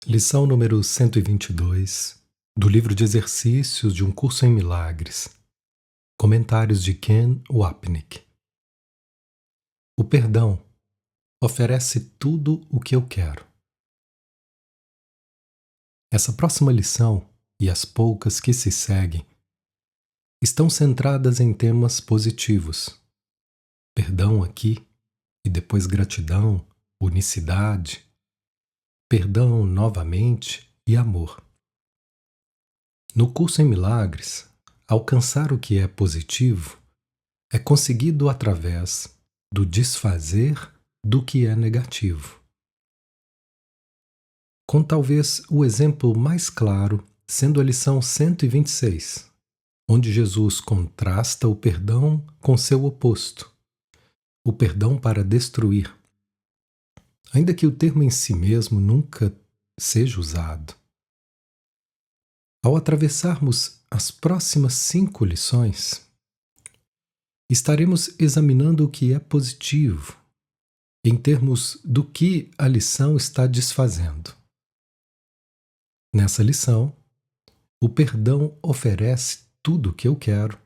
Lição número 122, do livro de exercícios de um curso em milagres. Comentários de Ken Wapnick. O perdão oferece tudo o que eu quero. Essa próxima lição e as poucas que se seguem estão centradas em temas positivos. Perdão aqui e depois gratidão, unicidade, perdão novamente e amor. No curso em milagres, alcançar o que é positivo é conseguido através do desfazer do que é negativo. Com talvez o exemplo mais claro sendo a lição 126, onde Jesus contrasta o perdão com seu oposto, o perdão para destruir. Ainda que o termo em si mesmo nunca seja usado. Ao atravessarmos as próximas 5 lições, estaremos examinando o que é positivo, em termos do que a lição está desfazendo. Nessa lição, o perdão oferece tudo o que eu quero.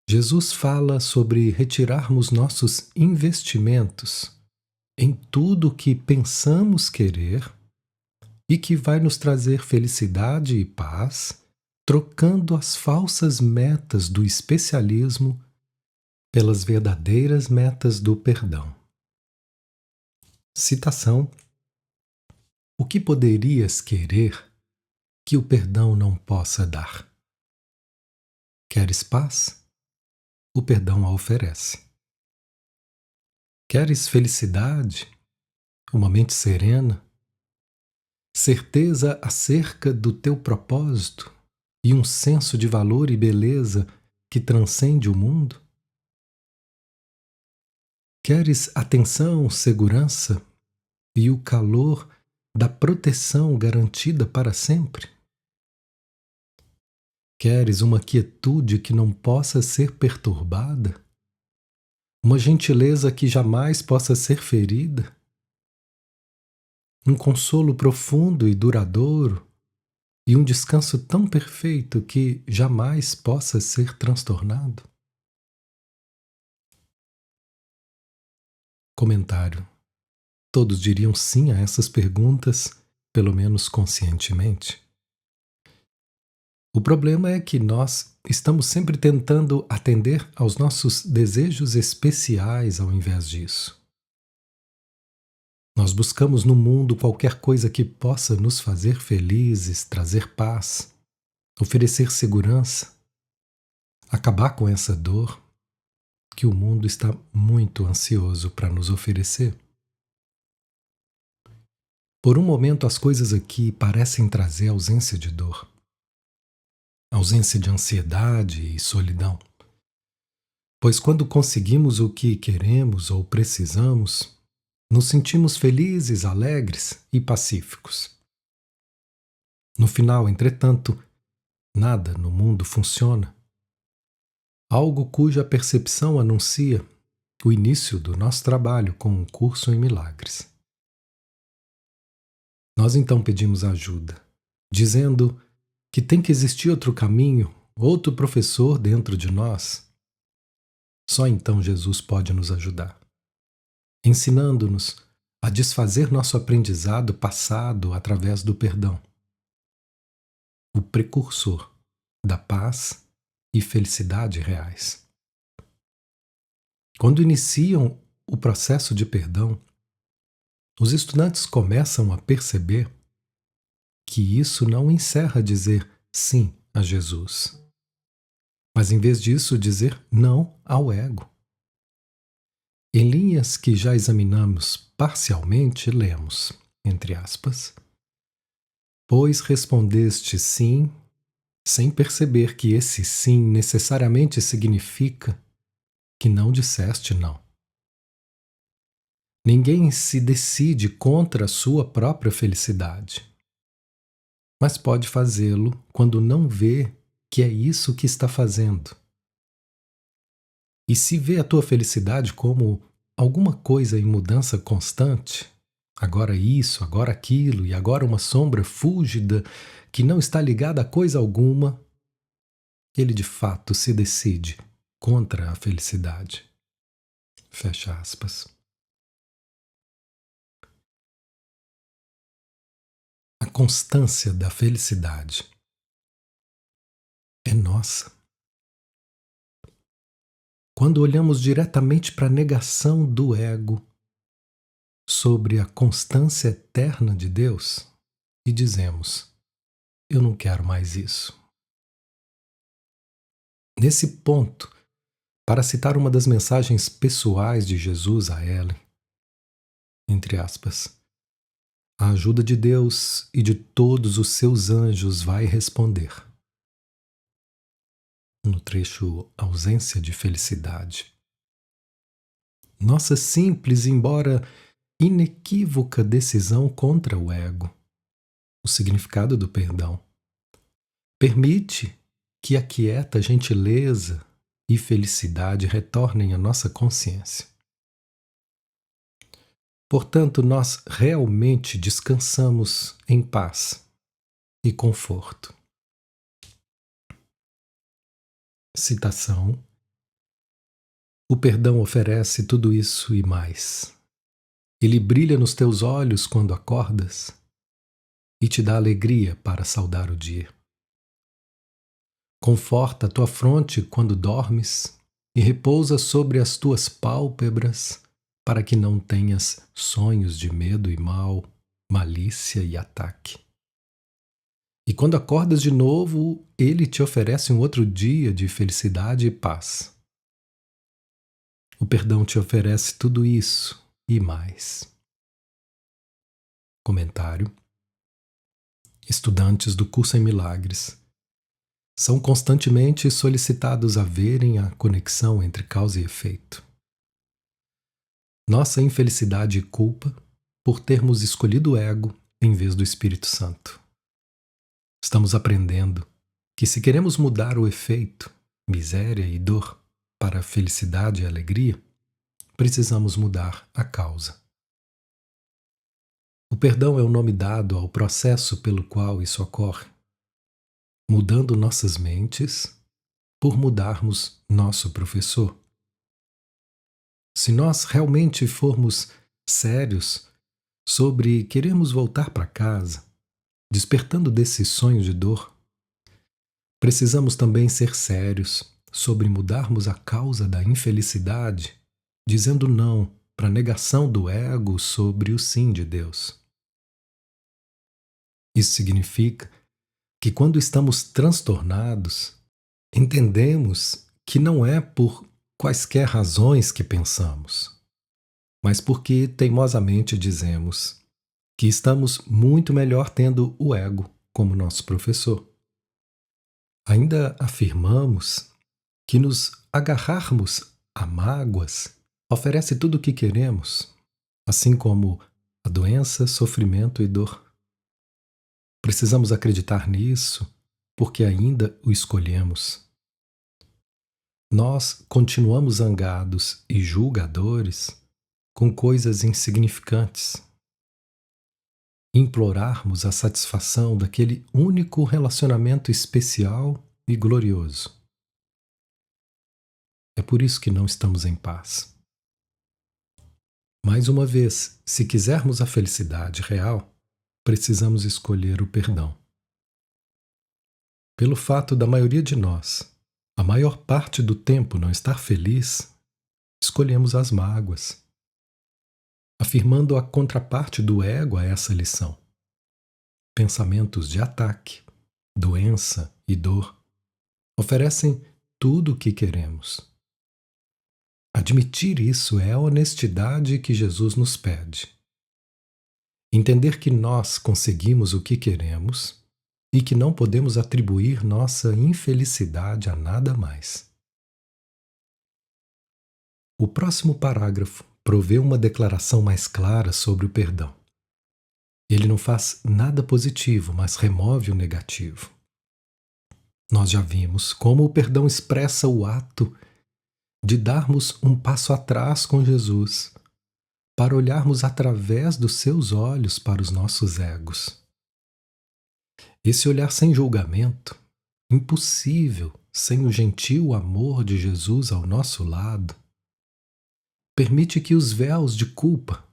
Jesus fala sobre retirarmos nossos investimentos em tudo o que pensamos querer e que vai nos trazer felicidade e paz, trocando as falsas metas do especialismo pelas verdadeiras metas do perdão. Citação: o que poderias querer que o perdão não possa dar? Queres paz? O perdão a oferece. Queres felicidade? Uma mente serena? Certeza acerca do teu propósito e um senso de valor e beleza que transcende o mundo? Queres atenção, segurança e o calor da proteção garantida para sempre? Queres uma quietude que não possa ser perturbada? Uma gentileza que jamais possa ser ferida? Um consolo profundo e duradouro e um descanso tão perfeito que jamais possa ser transtornado? Comentário: todos diriam sim a essas perguntas, pelo menos conscientemente. O problema é que nós estamos sempre tentando atender aos nossos desejos especiais ao invés disso. Nós buscamos no mundo qualquer coisa que possa nos fazer felizes, trazer paz, oferecer segurança, acabar com essa dor que o mundo está muito ansioso para nos oferecer. Por um momento, as coisas aqui parecem trazer ausência de dor, ausência de ansiedade e solidão. Pois quando conseguimos o que queremos ou precisamos, nos sentimos felizes, alegres e pacíficos. No final, entretanto, nada no mundo funciona. Algo cuja percepção anuncia o início do nosso trabalho com um curso em milagres. Nós então pedimos ajuda, dizendo que tem que existir outro caminho, outro professor dentro de nós. Só então Jesus pode nos ajudar, ensinando-nos a desfazer nosso aprendizado passado através do perdão, o precursor da paz e felicidade reais. Quando iniciam o processo de perdão, os estudantes começam a perceber que isso não encerra dizer sim a Jesus, mas em vez disso dizer não ao ego. Em linhas que já examinamos parcialmente, lemos, entre aspas, pois respondeste sim, sem perceber que esse sim necessariamente significa que não disseste não. Ninguém se decide contra a sua própria felicidade, mas pode fazê-lo quando não vê que é isso que está fazendo. E se vê a tua felicidade como alguma coisa em mudança constante, agora isso, agora aquilo, e agora uma sombra fúlgida que não está ligada a coisa alguma, ele de fato se decide contra a felicidade. Fecha aspas. A constância da felicidade é nossa. Quando olhamos diretamente para a negação do ego sobre a constância eterna de Deus e dizemos: eu não quero mais isso. Nesse ponto, para citar uma das mensagens pessoais de Jesus a Ellen, entre aspas, a ajuda de Deus e de todos os seus anjos vai responder. No trecho ausência de felicidade. Nossa simples, embora inequívoca decisão contra o ego, o significado do perdão, permite que a quieta gentileza e felicidade retornem à nossa consciência. Portanto, nós realmente descansamos em paz e conforto. Citação: o perdão oferece tudo isso e mais. Ele brilha nos teus olhos quando acordas e te dá alegria para saudar o dia. Conforta a tua fronte quando dormes e repousa sobre as tuas pálpebras para que não tenhas sonhos de medo e mal, malícia e ataque. E quando acordas de novo, ele te oferece um outro dia de felicidade e paz. O perdão te oferece tudo isso e mais. Comentário: estudantes do curso em Milagres são constantemente solicitados a verem a conexão entre causa e efeito. Nossa infelicidade e culpa por termos escolhido o ego em vez do Espírito Santo. Estamos aprendendo que se queremos mudar o efeito, miséria e dor, para felicidade e alegria, precisamos mudar a causa. O perdão é o nome dado ao processo pelo qual isso ocorre, mudando nossas mentes por mudarmos nosso professor. Se nós realmente formos sérios sobre queremos voltar para casa, despertando desse sonho de dor, precisamos também ser sérios sobre mudarmos a causa da infelicidade, dizendo não para a negação do ego sobre o sim de Deus. Isso significa que quando estamos transtornados, entendemos que não é por quaisquer razões que pensamos, mas porque teimosamente dizemos que estamos muito melhor tendo o ego como nosso professor. Ainda afirmamos que nos agarrarmos a mágoas oferece tudo o que queremos, assim como a doença, sofrimento e dor. Precisamos acreditar nisso porque ainda o escolhemos. Nós continuamos zangados e julgadores com coisas insignificantes. Implorarmos a satisfação daquele único relacionamento especial e glorioso. É por isso que não estamos em paz. Mais uma vez, se quisermos a felicidade real, precisamos escolher o perdão. Pelo fato da maioria de nós, a maior parte do tempo não estar feliz, escolhemos as mágoas, afirmando a contraparte do ego a essa lição. Pensamentos de ataque, doença e dor oferecem tudo o que queremos. Admitir isso é a honestidade que Jesus nos pede. Entender que nós conseguimos o que queremos e que não podemos atribuir nossa infelicidade a nada mais. O próximo parágrafo provê uma declaração mais clara sobre o perdão. Ele não faz nada positivo, mas remove o negativo. Nós já vimos como o perdão expressa o ato de darmos um passo atrás com Jesus para olharmos através dos seus olhos para os nossos egos. Esse olhar sem julgamento, impossível sem o gentil amor de Jesus ao nosso lado, permite que os véus de culpa,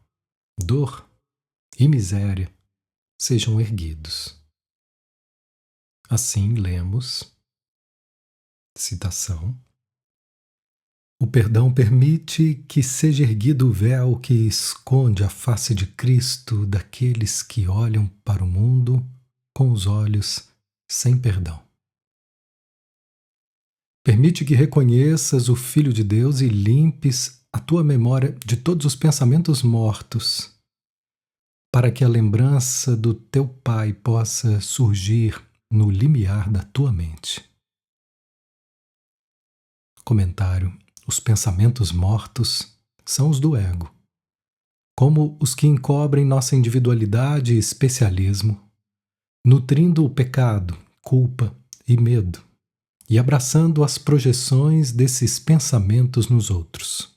dor e miséria sejam erguidos. Assim lemos, citação: o perdão permite que seja erguido o véu que esconde a face de Cristo daqueles que olham para o mundo com os olhos sem perdão. Permite que reconheças o Filho de Deus e limpes a tua memória de todos os pensamentos mortos, para que a lembrança do teu Pai possa surgir no limiar da tua mente. Comentário: os pensamentos mortos são os do ego, como os que encobrem nossa individualidade e especialismo, nutrindo o pecado, culpa e medo, e abraçando as projeções desses pensamentos nos outros.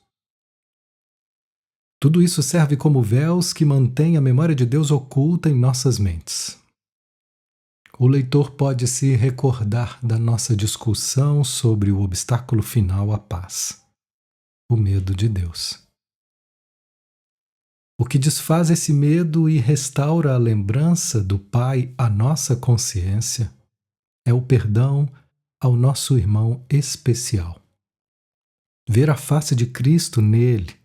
Tudo isso serve como véus que mantêm a memória de Deus oculta em nossas mentes. O leitor pode se recordar da nossa discussão sobre o obstáculo final à paz, o medo de Deus. O que desfaz esse medo e restaura a lembrança do Pai à nossa consciência é o perdão ao nosso irmão especial. Ver a face de Cristo nele,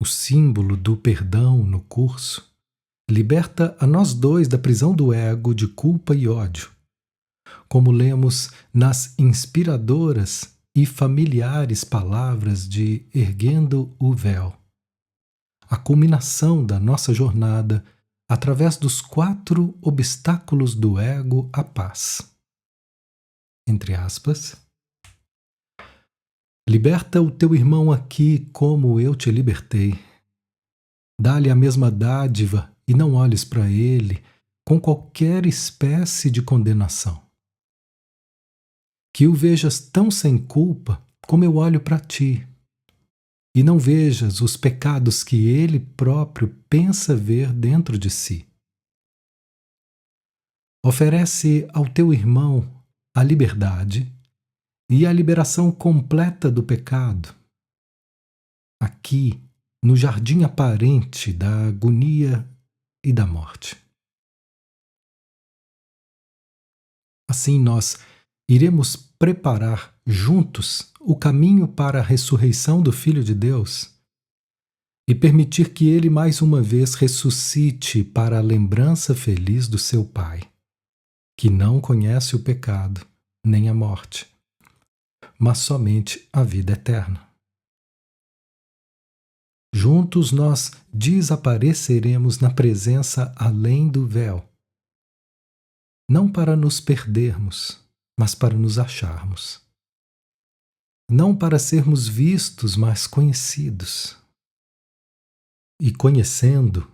o símbolo do perdão no curso, liberta a nós dois da prisão do ego de culpa e ódio, como lemos nas inspiradoras e familiares palavras de Erguendo o Véu, a culminação da nossa jornada através dos 4 obstáculos do ego à paz. Entre aspas, liberta o teu irmão aqui como eu te libertei. Dá-lhe a mesma dádiva e não olhes para ele com qualquer espécie de condenação. Que o vejas tão sem culpa como eu olho para ti, e não vejas os pecados que ele próprio pensa ver dentro de si. Oferece ao teu irmão a liberdade e a liberação completa do pecado, aqui no jardim aparente da agonia e da morte. Assim nós iremos preparar juntos o caminho para a ressurreição do Filho de Deus e permitir que ele mais uma vez ressuscite para a lembrança feliz do seu Pai, que não conhece o pecado nem a morte, mas somente a vida eterna. Juntos nós desapareceremos na presença além do véu, não para nos perdermos, mas para nos acharmos. Não para sermos vistos, mas conhecidos. E conhecendo,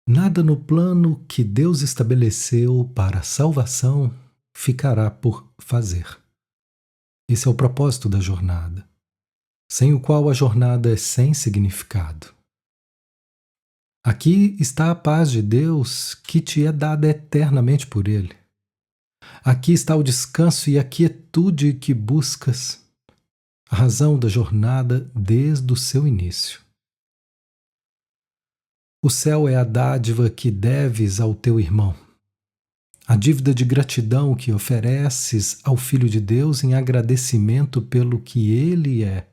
nada no plano que Deus estabeleceu para a salvação ficará por fazer. Esse é o propósito da jornada, sem o qual a jornada é sem significado. Aqui está a paz de Deus que te é dada eternamente por Ele. Aqui está o descanso e a quietude que buscas, a razão da jornada desde o seu início. O céu é a dádiva que deves ao teu irmão, a dívida de gratidão que ofereces ao Filho de Deus em agradecimento pelo que ele é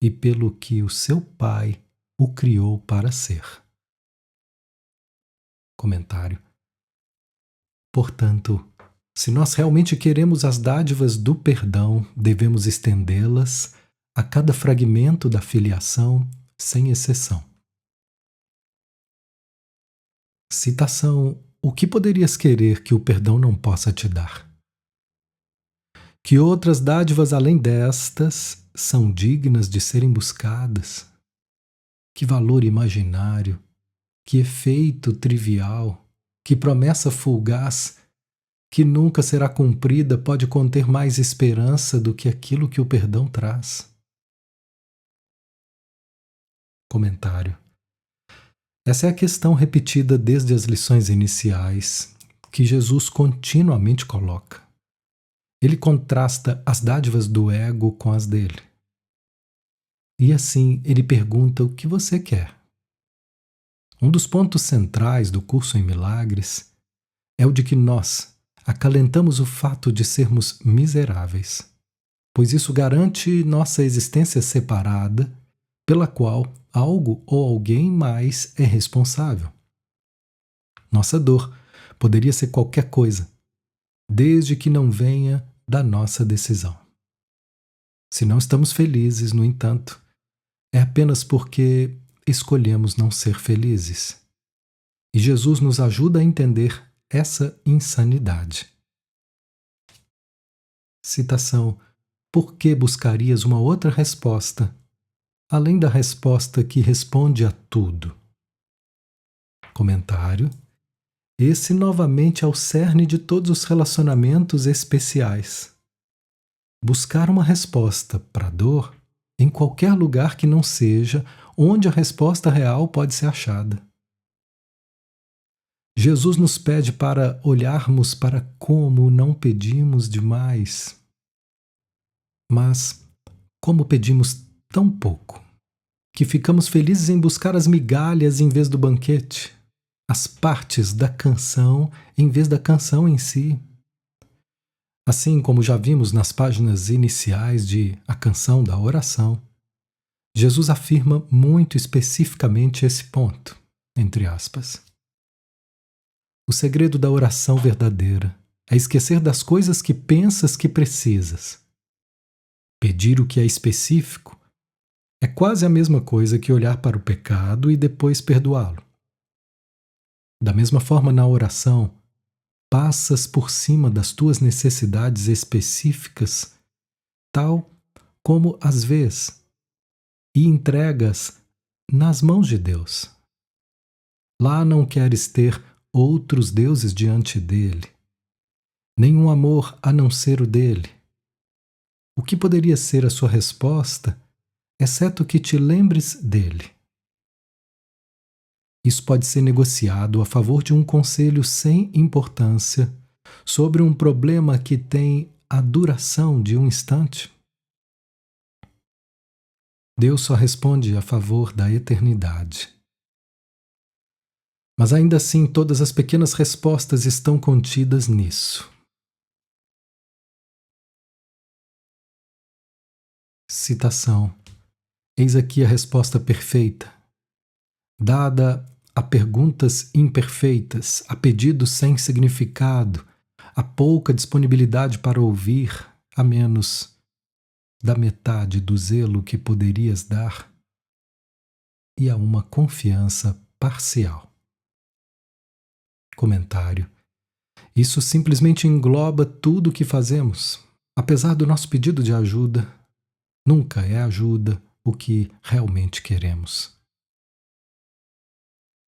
e pelo que o seu Pai o criou para ser. Comentário. Portanto, se nós realmente queremos as dádivas do perdão, devemos estendê-las a cada fragmento da filiação, sem exceção. Citação: o que poderias querer que o perdão não possa te dar? Que outras dádivas além destas são dignas de serem buscadas? Que valor imaginário, que efeito trivial, que promessa fugaz, que nunca será cumprida, pode conter mais esperança do que aquilo que o perdão traz? Comentário. Essa é a questão repetida desde as lições iniciais, que Jesus continuamente coloca. Ele contrasta as dádivas do ego com as dele. E assim ele pergunta o que você quer. Um dos pontos centrais do curso em Milagres é o de que nós acalentamos o fato de sermos miseráveis, pois isso garante nossa existência separada, pela qual algo ou alguém mais é responsável. Nossa dor poderia ser qualquer coisa, desde que não venha da nossa decisão. Se não estamos felizes, no entanto, é apenas porque escolhemos não ser felizes. E Jesus nos ajuda a entender essa insanidade. Citação: por que buscarias uma outra resposta, além da resposta que responde a tudo? Comentário: esse novamente é o cerne de todos os relacionamentos especiais. Buscar uma resposta para a dor em qualquer lugar que não seja onde a resposta real pode ser achada. Jesus nos pede para olharmos para como não pedimos demais, mas como pedimos tão pouco, que ficamos felizes em buscar as migalhas em vez do banquete, as partes da canção em vez da canção em si. Assim como já vimos nas páginas iniciais de A Canção da Oração, Jesus afirma muito especificamente esse ponto, entre aspas. O segredo da oração verdadeira é esquecer das coisas que pensas que precisas. Pedir o que é específico é quase a mesma coisa que olhar para o pecado e depois perdoá-lo. Da mesma forma, na oração, passas por cima das tuas necessidades específicas, tal como as vês, e entregas nas mãos de Deus. Lá não queres ter outros deuses diante dele, nenhum amor a não ser o dele. O que poderia ser a sua resposta, exceto que te lembres dele? Isso pode ser negociado a favor de um conselho sem importância sobre um problema que tem a duração de um instante? Deus só responde a favor da eternidade. Mas ainda assim, todas as pequenas respostas estão contidas nisso. Citação: eis aqui a resposta perfeita, dada a perguntas imperfeitas, a pedidos sem significado, a pouca disponibilidade para ouvir, a menos da metade do zelo que poderias dar, e a uma confiança parcial. Comentário: isso simplesmente engloba tudo o que fazemos. Apesar do nosso pedido de ajuda, nunca é ajuda o que realmente queremos.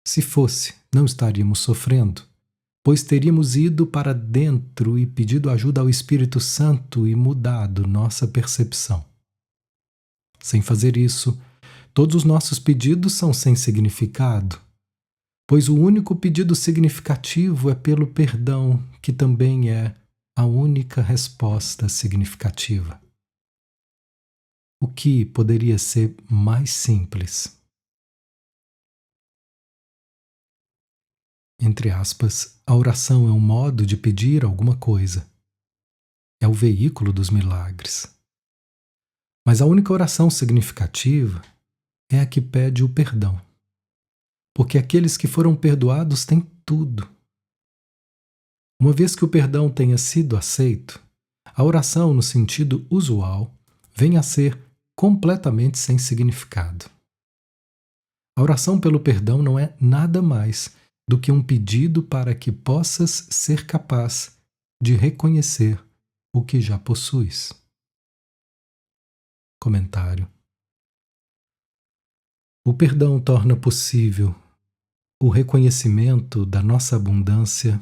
Se fosse, não estaríamos sofrendo, pois teríamos ido para dentro e pedido ajuda ao Espírito Santo e mudado nossa percepção. Sem fazer isso, todos os nossos pedidos são sem significado, pois o único pedido significativo é pelo perdão, que também é a única resposta significativa. O que poderia ser mais simples? Entre aspas, a oração é um modo de pedir alguma coisa. É o veículo dos milagres. Mas a única oração significativa é a que pede o perdão. Porque aqueles que foram perdoados têm tudo. Uma vez que o perdão tenha sido aceito, a oração, no sentido usual, vem a ser completamente sem significado. A oração pelo perdão não é nada mais do que um pedido para que possas ser capaz de reconhecer o que já possuis. Comentário: o perdão torna possível o reconhecimento da nossa abundância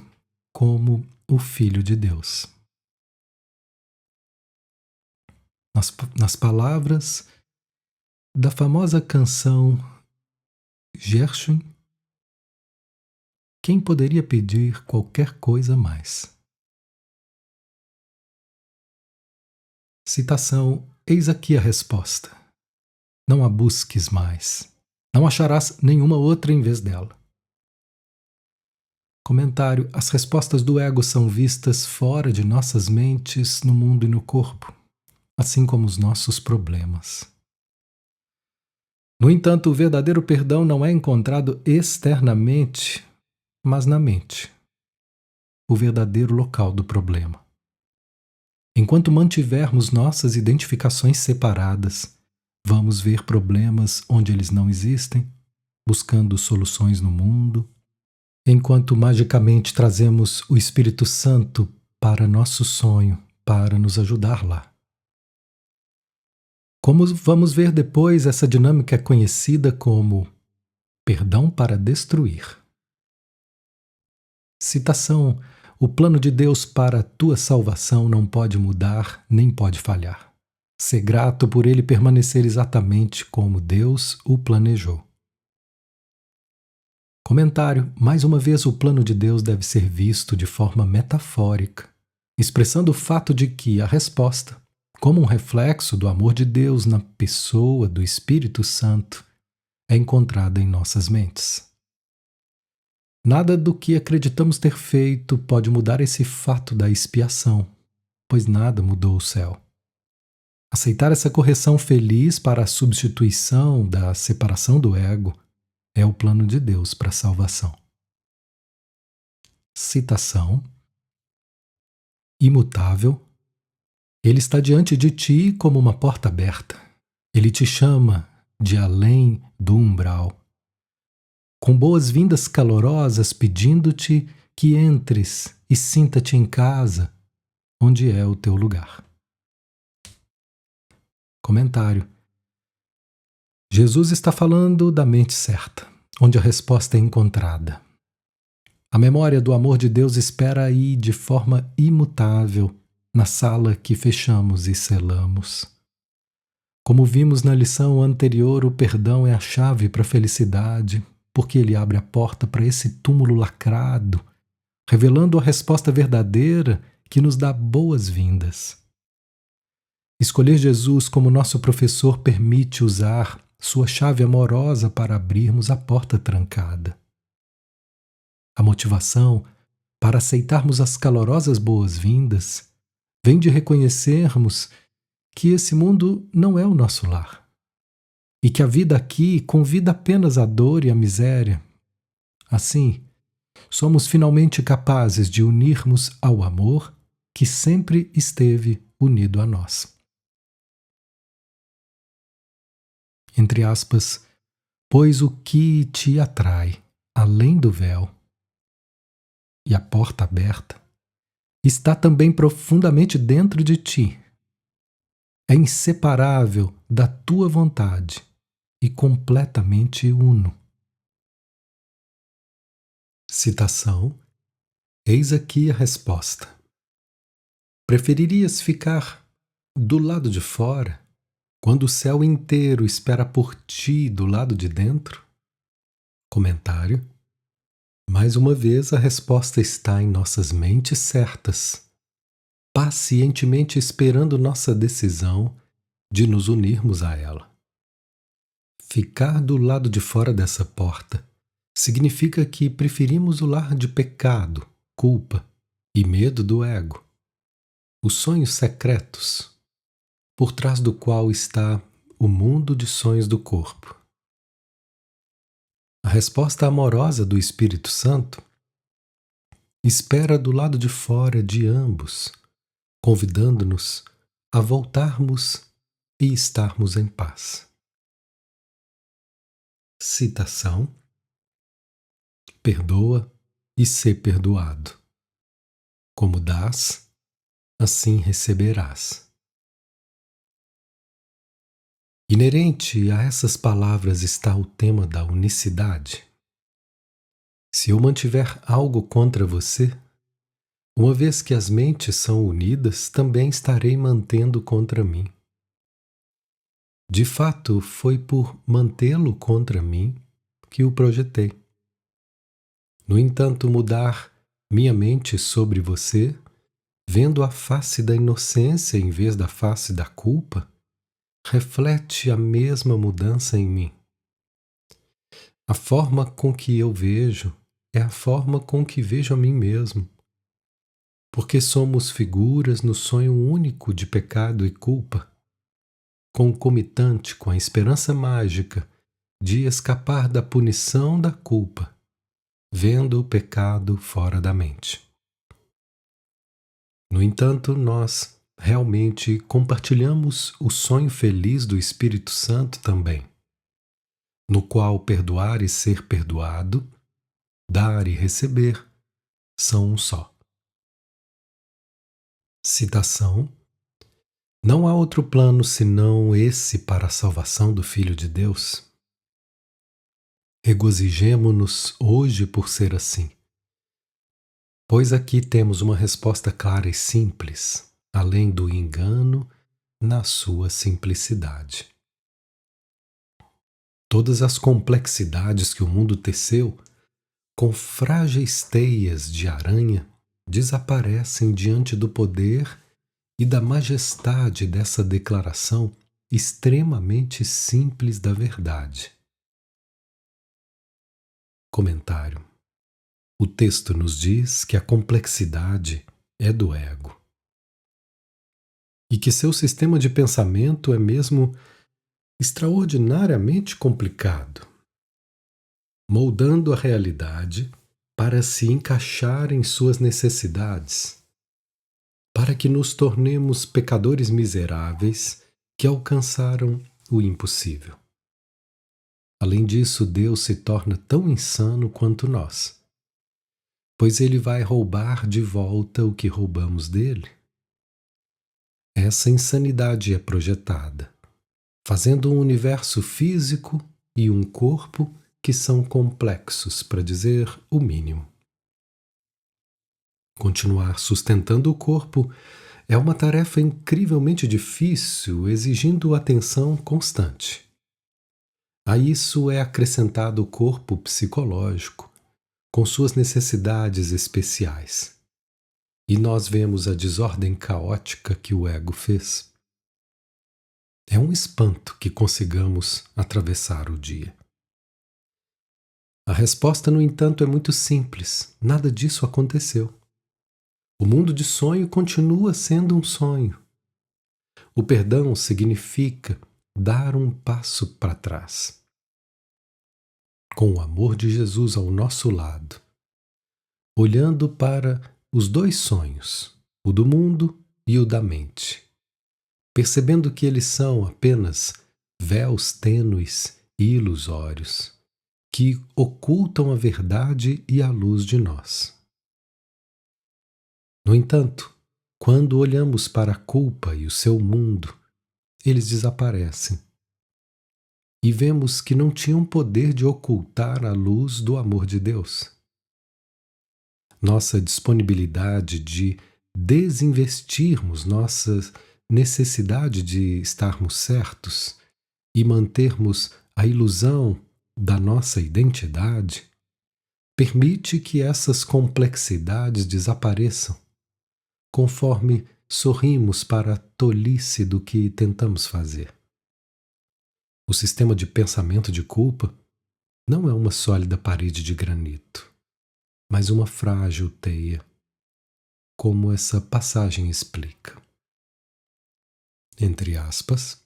como o Filho de Deus. Nas palavras da famosa canção Gershwin, quem poderia pedir qualquer coisa mais? Citação: Eis aqui a resposta. Não a busques mais. Não acharás nenhuma outra em vez dela. Comentário: as respostas do ego são vistas fora de nossas mentes, no mundo e no corpo, assim como os nossos problemas. No entanto, o verdadeiro perdão não é encontrado externamente, mas na mente, o verdadeiro local do problema. Enquanto mantivermos nossas identificações separadas, vamos ver problemas onde eles não existem, buscando soluções no mundo, enquanto magicamente trazemos o Espírito Santo para nosso sonho, para nos ajudar lá. Como vamos ver depois, essa dinâmica é conhecida como perdão para destruir. Citação: o plano de Deus para a tua salvação não pode mudar nem pode falhar. Sê grato por ele permanecer exatamente como Deus o planejou. Comentário: mais uma vez, o plano de Deus deve ser visto de forma metafórica, expressando o fato de que a resposta, como um reflexo do amor de Deus na pessoa do Espírito Santo, é encontrada em nossas mentes. Nada do que acreditamos ter feito pode mudar esse fato da expiação, pois nada mudou o céu. Aceitar essa correção feliz para a substituição da separação do ego é o plano de Deus para a salvação. Citação: imutável, ele está diante de ti como uma porta aberta. Ele te chama de além do umbral, com boas-vindas calorosas, pedindo-te que entres e sinta-te em casa, onde é o teu lugar. Comentário: Jesus está falando da mente certa, onde a resposta é encontrada. A memória do amor de Deus espera aí de forma imutável, na sala que fechamos e selamos. Como vimos na lição anterior, o perdão é a chave para a felicidade, porque ele abre a porta para esse túmulo lacrado, revelando a resposta verdadeira que nos dá boas-vindas. Escolher Jesus como nosso professor permite usar sua chave amorosa para abrirmos a porta trancada. A motivação para aceitarmos as calorosas boas-vindas vem de reconhecermos que esse mundo não é o nosso lar e que a vida aqui convida apenas à dor e à miséria. Assim, somos finalmente capazes de unirmos ao amor que sempre esteve unido a nós. Entre aspas, pois o que te atrai, além do véu e a porta aberta, está também profundamente dentro de ti. É inseparável da tua vontade e completamente uno. Citação: eis aqui a resposta. Preferirias ficar do lado de fora, quando o céu inteiro espera por ti do lado de dentro? Comentário: mais uma vez a resposta está em nossas mentes certas, pacientemente esperando nossa decisão de nos unirmos a ela. Ficar do lado de fora dessa porta significa que preferimos o lar de pecado, culpa e medo do ego, os sonhos secretos, por trás do qual está o mundo de sonhos do corpo. A resposta amorosa do Espírito Santo espera do lado de fora de ambos, convidando-nos a voltarmos e estarmos em paz. Citação: perdoa e sê perdoado. Como dás, assim receberás. Inerente a essas palavras está o tema da unicidade. Se eu mantiver algo contra você, uma vez que as mentes são unidas, também estarei mantendo contra mim. De fato, foi por mantê-lo contra mim que o projetei. No entanto, mudar minha mente sobre você, vendo a face da inocência em vez da face da culpa, reflete a mesma mudança em mim. A forma com que eu vejo é a forma com que vejo a mim mesmo, porque somos figuras no sonho único de pecado e culpa, concomitante com a esperança mágica de escapar da punição da culpa, vendo o pecado fora da mente. No entanto, nós realmente compartilhamos o sonho feliz do Espírito Santo também, no qual perdoar e ser perdoado, dar e receber, são um só. Citação: Não há outro plano senão esse para a salvação do Filho de Deus. Regozijemo-nos hoje por ser assim, pois aqui temos uma resposta clara e simples, além do engano na sua simplicidade. Todas as complexidades que o mundo teceu, com frágeis teias de aranha, desaparecem diante do poder e da majestade dessa declaração extremamente simples da verdade. Comentário: o texto nos diz que a complexidade é do ego e que seu sistema de pensamento é mesmo extraordinariamente complicado, moldando a realidade para se encaixar em suas necessidades, para que nos tornemos pecadores miseráveis que alcançaram o impossível. Além disso, Deus se torna tão insano quanto nós, pois ele vai roubar de volta o que roubamos dele. Essa insanidade é projetada, fazendo um universo físico e um corpo que são complexos, para dizer o mínimo. Continuar sustentando o corpo é uma tarefa incrivelmente difícil, exigindo atenção constante. A isso é acrescentado o corpo psicológico, com suas necessidades especiais. E nós vemos a desordem caótica que o ego fez. É um espanto que consigamos atravessar o dia. A resposta, no entanto, é muito simples. Nada disso aconteceu. O mundo de sonho continua sendo um sonho. O perdão significa dar um passo para trás. Com o amor de Jesus ao nosso lado, olhando para os dois sonhos, o do mundo e o da mente, percebendo que eles são apenas véus tênues e ilusórios, que ocultam a verdade e a luz de nós. No entanto, quando olhamos para a culpa e o seu mundo, eles desaparecem. E vemos que não tinham poder de ocultar a luz do amor de Deus. Nossa disponibilidade de desinvestirmos nossa necessidade de estarmos certos e mantermos a ilusão da nossa identidade permite que essas complexidades desapareçam, conforme sorrimos para a tolice do que tentamos fazer. O sistema de pensamento de culpa não é uma sólida parede de granito, mas uma frágil teia, como essa passagem explica. Entre aspas,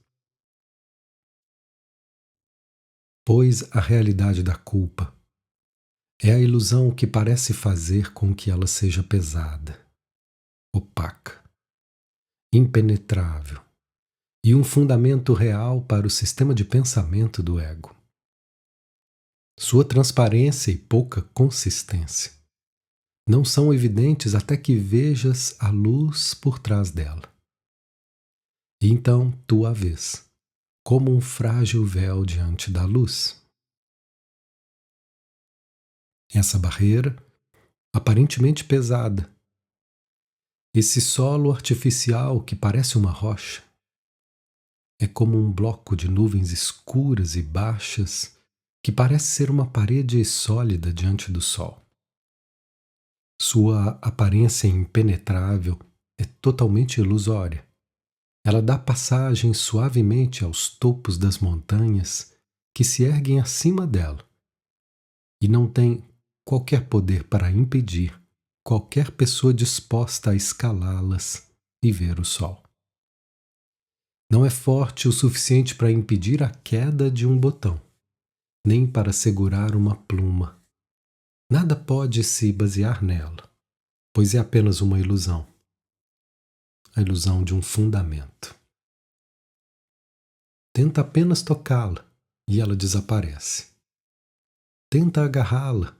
pois a realidade da culpa é a ilusão que parece fazer com que ela seja pesada, opaca, impenetrável e um fundamento real para o sistema de pensamento do ego. Sua transparência e pouca consistência não são evidentes até que vejas a luz por trás dela. E então tu a vês, como um frágil véu diante da luz. Essa barreira, aparentemente pesada, esse solo artificial que parece uma rocha, é como um bloco de nuvens escuras e baixas que parece ser uma parede sólida diante do sol. Sua aparência impenetrável é totalmente ilusória. Ela dá passagem suavemente aos topos das montanhas que se erguem acima dela e não tem qualquer poder para impedir qualquer pessoa disposta a escalá-las e ver o sol. Não é forte o suficiente para impedir a queda de um botão, nem para segurar uma pluma. Nada pode se basear nela, pois é apenas uma ilusão, a ilusão de um fundamento. Tenta apenas tocá-la e ela desaparece. Tenta agarrá-la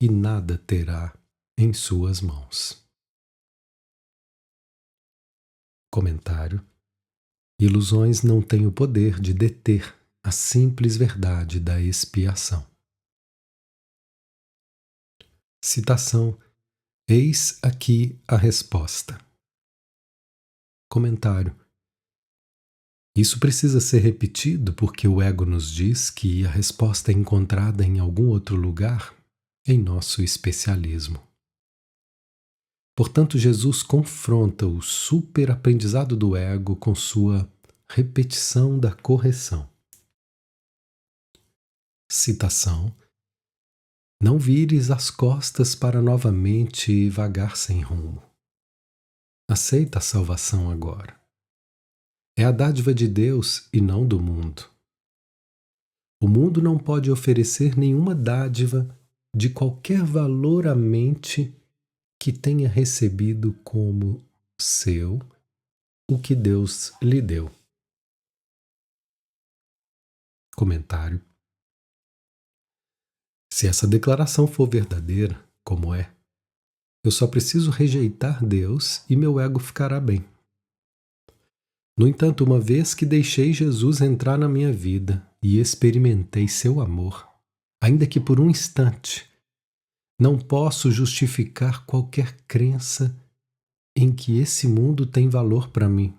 e nada terá em suas mãos. Comentário: ilusões não têm o poder de deter a simples verdade da expiação. Citação: eis aqui a resposta. Comentário: isso precisa ser repetido porque o ego nos diz que a resposta é encontrada em algum outro lugar em nosso especialismo. Portanto, Jesus confronta o superaprendizado do ego com sua repetição da correção. Citação: não vires as costas para novamente vagar sem rumo. Aceita a salvação agora. É a dádiva de Deus e não do mundo. O mundo não pode oferecer nenhuma dádiva de qualquer valor à mente que tenha recebido como seu o que Deus lhe deu. Comentário: se essa declaração for verdadeira, como é, eu só preciso rejeitar Deus e meu ego ficará bem. No entanto, uma vez que deixei Jesus entrar na minha vida e experimentei seu amor, ainda que por um instante, não posso justificar qualquer crença em que esse mundo tem valor para mim.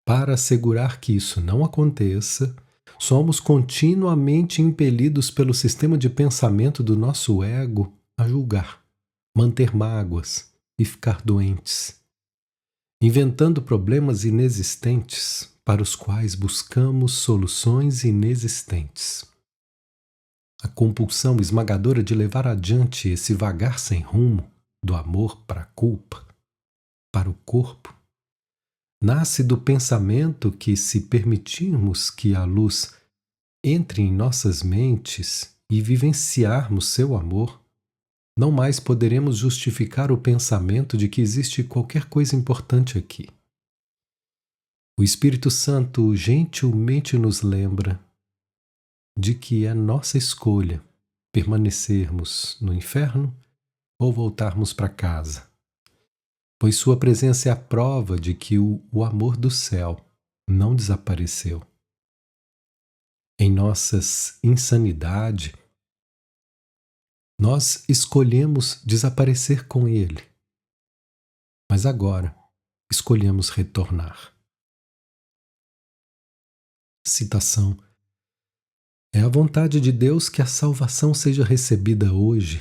Para assegurar que isso não aconteça, somos continuamente impelidos pelo sistema de pensamento do nosso ego a julgar, manter mágoas e ficar doentes, inventando problemas inexistentes para os quais buscamos soluções inexistentes. A compulsão esmagadora de levar adiante esse vagar sem rumo do amor para a culpa, para o corpo, nasce do pensamento que, se permitirmos que a luz entre em nossas mentes e vivenciarmos seu amor, não mais poderemos justificar o pensamento de que existe qualquer coisa importante aqui. O Espírito Santo gentilmente nos lembra de que é nossa escolha permanecermos no inferno ou voltarmos para casa, pois sua presença é a prova de que o amor do céu não desapareceu. Em nossas insanidade, nós escolhemos desaparecer com ele, mas agora escolhemos retornar. Citação: é a vontade de Deus que a salvação seja recebida hoje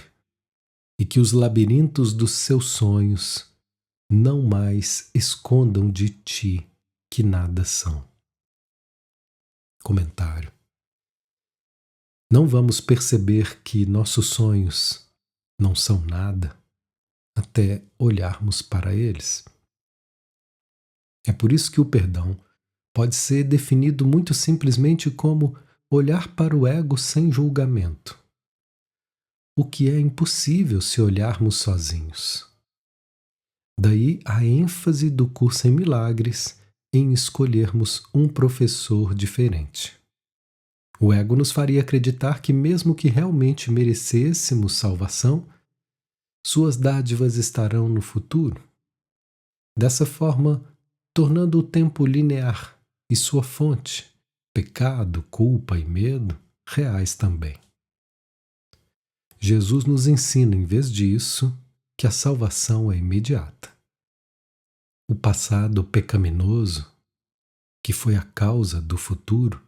e que os labirintos dos seus sonhos não mais escondam de ti que nada são. Comentário: não vamos perceber que nossos sonhos não são nada até olharmos para eles. É por isso que o perdão pode ser definido muito simplesmente como olhar para o ego sem julgamento, o que é impossível se olharmos sozinhos. Daí a ênfase do curso em milagres em escolhermos um professor diferente. O ego nos faria acreditar que, mesmo que realmente merecêssemos salvação, suas dádivas estarão no futuro. Dessa forma, tornando o tempo linear e sua fonte, pecado, culpa e medo, reais também. Jesus nos ensina, em vez disso, que a salvação é imediata. O passado pecaminoso, que foi a causa do futuro,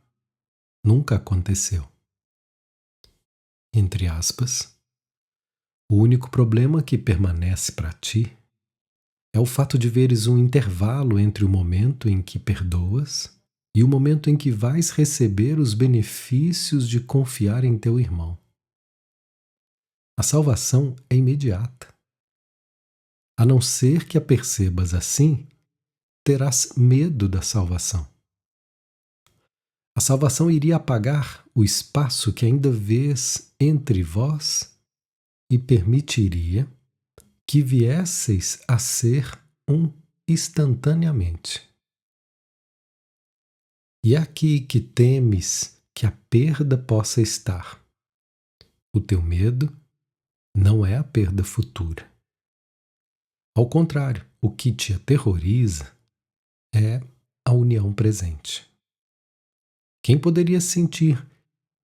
nunca aconteceu. Entre aspas, O único problema que permanece para ti é o fato de veres um intervalo entre o momento em que perdoas e o momento em que vais receber os benefícios de confiar em teu irmão. A salvação é imediata. A não ser que a percebas assim, terás medo da salvação. A salvação iria apagar o espaço que ainda vês entre vós e permitiria que viesseis a ser um instantaneamente. E é aqui que temes que a perda possa estar. O teu medo não é a perda futura. Ao contrário, o que te aterroriza é a união presente. Quem poderia sentir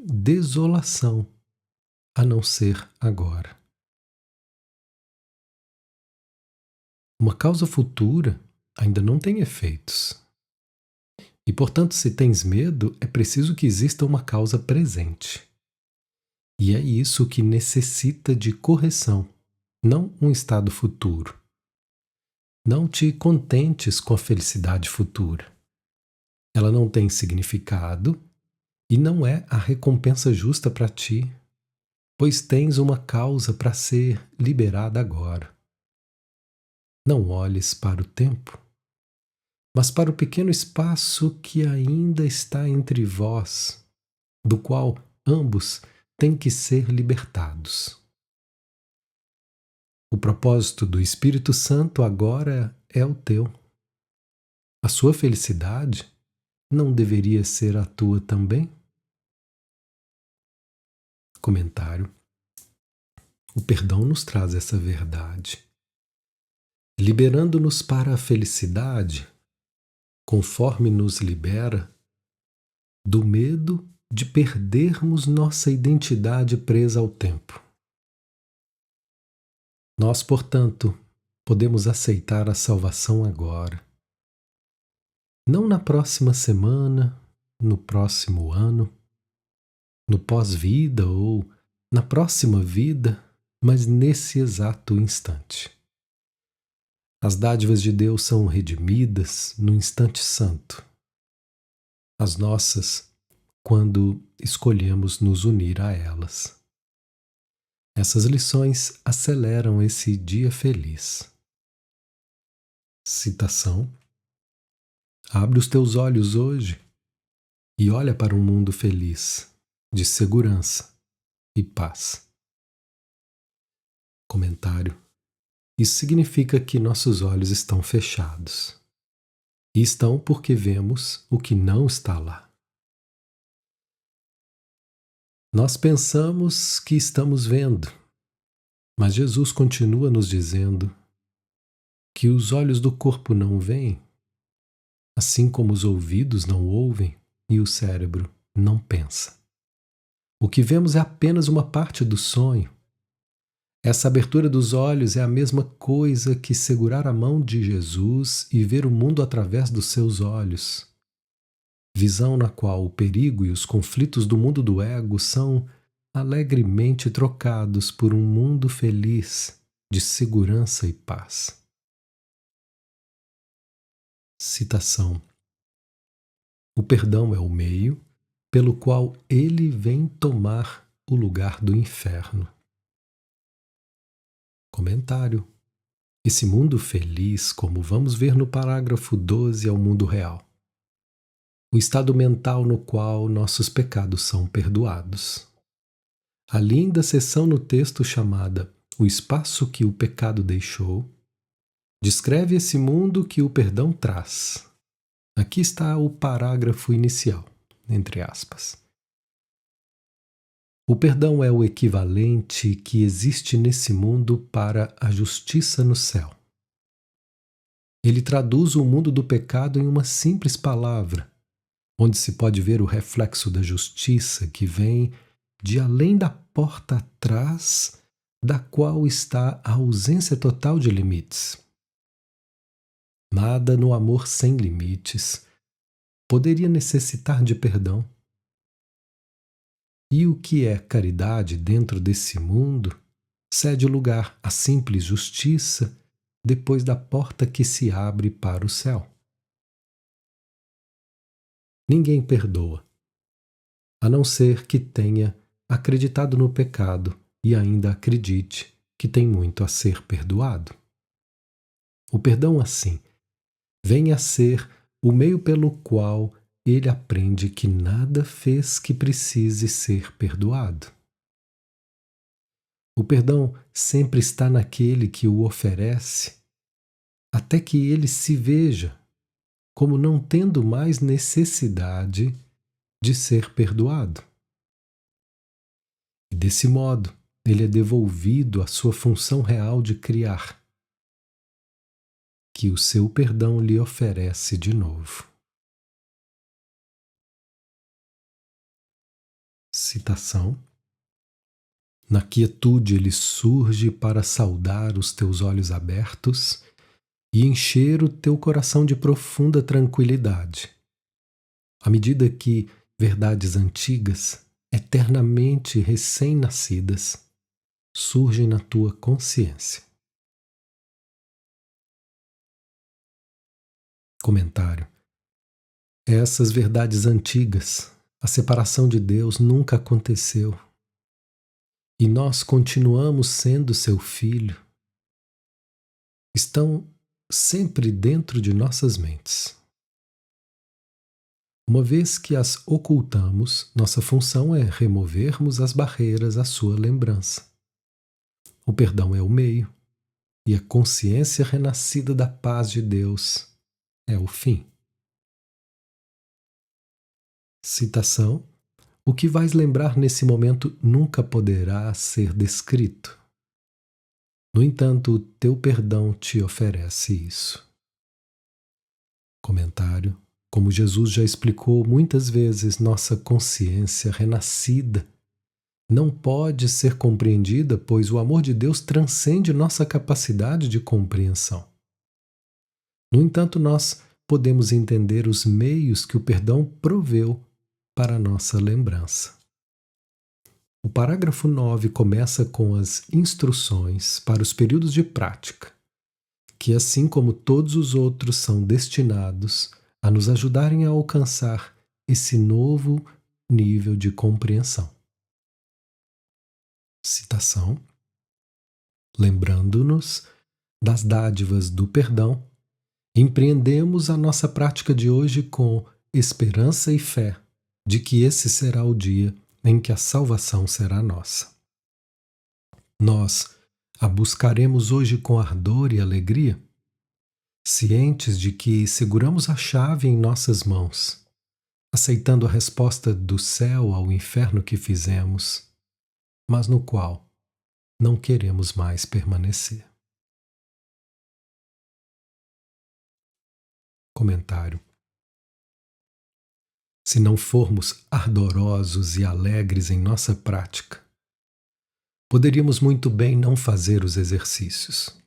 desolação a não ser agora? Uma causa futura ainda não tem efeitos. E, portanto, se tens medo, é preciso que exista uma causa presente. E é isso que necessita de correção, não um estado futuro. Não te contentes com a felicidade futura. Ela não tem significado e não é a recompensa justa para ti, pois tens uma causa para ser liberada agora. Não olhes para o tempo, mas para o pequeno espaço que ainda está entre vós, do qual ambos têm que ser libertados. O propósito do Espírito Santo agora é o teu. A sua felicidade não deveria ser a tua também? Comentário. O perdão nos traz essa verdade, liberando-nos para a felicidade, conforme nos libera do medo de perdermos nossa identidade presa ao tempo. Nós, portanto, podemos aceitar a salvação agora. Não na próxima semana, no próximo ano, no pós-vida ou na próxima vida, mas nesse exato instante. As dádivas de Deus são redimidas no instante santo. As nossas, quando escolhemos nos unir a elas. Essas lições aceleram esse dia feliz. Citação: abre os teus olhos hoje e olha para um mundo feliz, de segurança e paz. Comentário: isso significa que nossos olhos estão fechados. E estão porque vemos o que não está lá. Nós pensamos que estamos vendo, mas Jesus continua nos dizendo que os olhos do corpo não veem, assim como os ouvidos não ouvem e o cérebro não pensa. O que vemos é apenas uma parte do sonho. Essa abertura dos olhos é a mesma coisa que segurar a mão de Jesus e ver o mundo através dos seus olhos. Visão na qual o perigo e os conflitos do mundo do ego são alegremente trocados por um mundo feliz de segurança e paz. Citação: o perdão é o meio pelo qual ele vem tomar o lugar do inferno. Comentário: esse mundo feliz, como vamos ver no parágrafo 12, é o mundo real. O estado mental no qual nossos pecados são perdoados. A linda seção no texto chamada O Espaço que o Pecado Deixou descreve esse mundo que o perdão traz. Aqui está o parágrafo inicial, entre aspas. O perdão é o equivalente que existe nesse mundo para a justiça no céu. Ele traduz o mundo do pecado em uma simples palavra, onde se pode ver o reflexo da justiça que vem de além da porta atrás, da qual está a ausência total de limites. Nada no amor sem limites poderia necessitar de perdão. E o que é caridade dentro desse mundo, cede lugar à simples justiça depois da porta que se abre para o céu. Ninguém perdoa, a não ser que tenha acreditado no pecado e ainda acredite que tem muito a ser perdoado. O perdão, assim, vem a ser o meio pelo qual ele aprende que nada fez que precise ser perdoado. O perdão sempre está naquele que o oferece, até que ele se veja como não tendo mais necessidade de ser perdoado. E desse modo, ele é devolvido à sua função real de criar, que o seu perdão lhe oferece de novo. Citação: na quietude ele surge para saudar os teus olhos abertos e encher o teu coração de profunda tranquilidade, à medida que verdades antigas, eternamente recém-nascidas, surgem na tua consciência. Comentário: essas verdades antigas, a separação de Deus nunca aconteceu e nós continuamos sendo seu filho, estão sempre dentro de nossas mentes. Uma vez que as ocultamos, nossa função é removermos as barreiras à sua lembrança. O perdão é o meio, e a consciência renascida da paz de Deus é o fim. Citação: o que vais lembrar nesse momento nunca poderá ser descrito. No entanto, o teu perdão te oferece isso. Comentário: como Jesus já explicou muitas vezes, nossa consciência renascida não pode ser compreendida, pois o amor de Deus transcende nossa capacidade de compreensão. No entanto, nós podemos entender os meios que o perdão proveu para a nossa lembrança. O parágrafo 9 começa com as instruções para os períodos de prática, que, assim como todos os outros, são destinados a nos ajudarem a alcançar esse novo nível de compreensão. Citação: lembrando-nos das dádivas do perdão, empreendemos a nossa prática de hoje com esperança e fé de que esse será o dia em que a salvação será nossa. Nós a buscaremos hoje com ardor e alegria, cientes de que seguramos a chave em nossas mãos, aceitando a resposta do céu ao inferno que fizemos, mas no qual não queremos mais permanecer. Comentário: se não formos ardorosos e alegres em nossa prática, poderíamos muito bem não fazer os exercícios.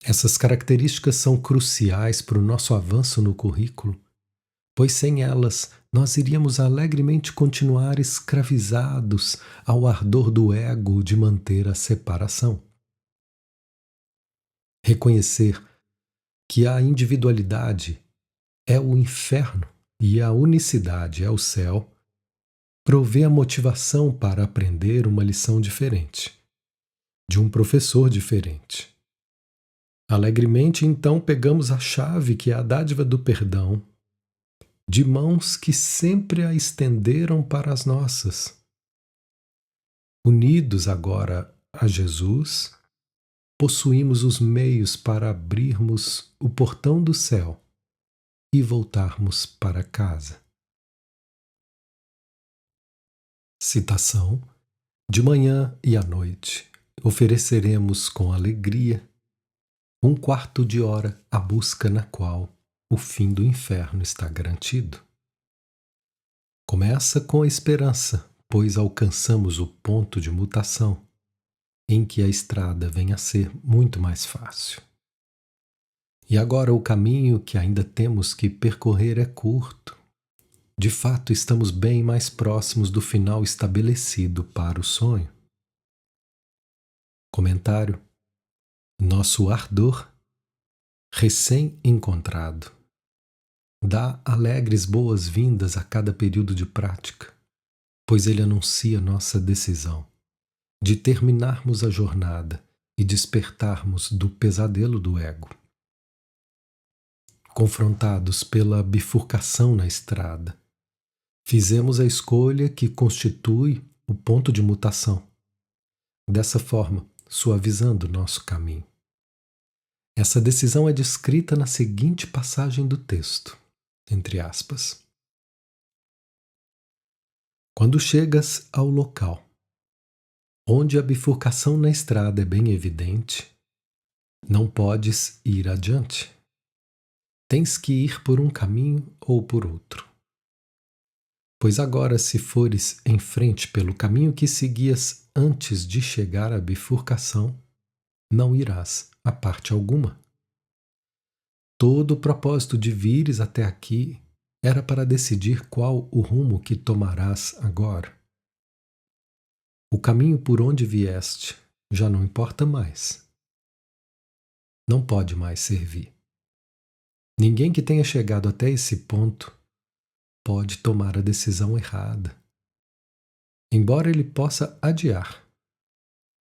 Essas características são cruciais para o nosso avanço no currículo, pois sem elas nós iríamos alegremente continuar escravizados ao ardor do ego de manter a separação. Reconhecer que a individualidade é o inferno e a unicidade é o céu provê a motivação para aprender uma lição diferente, de um professor diferente. Alegremente, então, pegamos a chave que é a dádiva do perdão, de mãos que sempre a estenderam para as nossas. Unidos agora a Jesus, possuímos os meios para abrirmos o portão do céu e voltarmos para casa. Citação: de manhã e à noite ofereceremos com alegria um quarto de hora à busca na qual o fim do inferno está garantido. Começa com a esperança, pois alcançamos o ponto de mutação, em que a estrada vem a ser muito mais fácil. E agora o caminho que ainda temos que percorrer é curto. De fato, estamos bem mais próximos do final estabelecido para o sonho. Comentário: nosso ardor, recém-encontrado, dá alegres boas-vindas a cada período de prática, pois ele anuncia nossa decisão de terminarmos a jornada e despertarmos do pesadelo do ego. Confrontados pela bifurcação na estrada, fizemos a escolha que constitui o ponto de mutação, dessa forma suavizando nosso caminho. Essa decisão é descrita na seguinte passagem do texto, entre aspas. Quando chegas ao local onde a bifurcação na estrada é bem evidente, não podes ir adiante. Tens que ir por um caminho ou por outro. Pois agora, se fores em frente pelo caminho que seguias antes de chegar à bifurcação, não irás a parte alguma. Todo o propósito de vires até aqui era para decidir qual o rumo que tomarás agora. O caminho por onde vieste já não importa mais. Não pode mais servir. Ninguém que tenha chegado até esse ponto pode tomar a decisão errada. Embora ele possa adiar,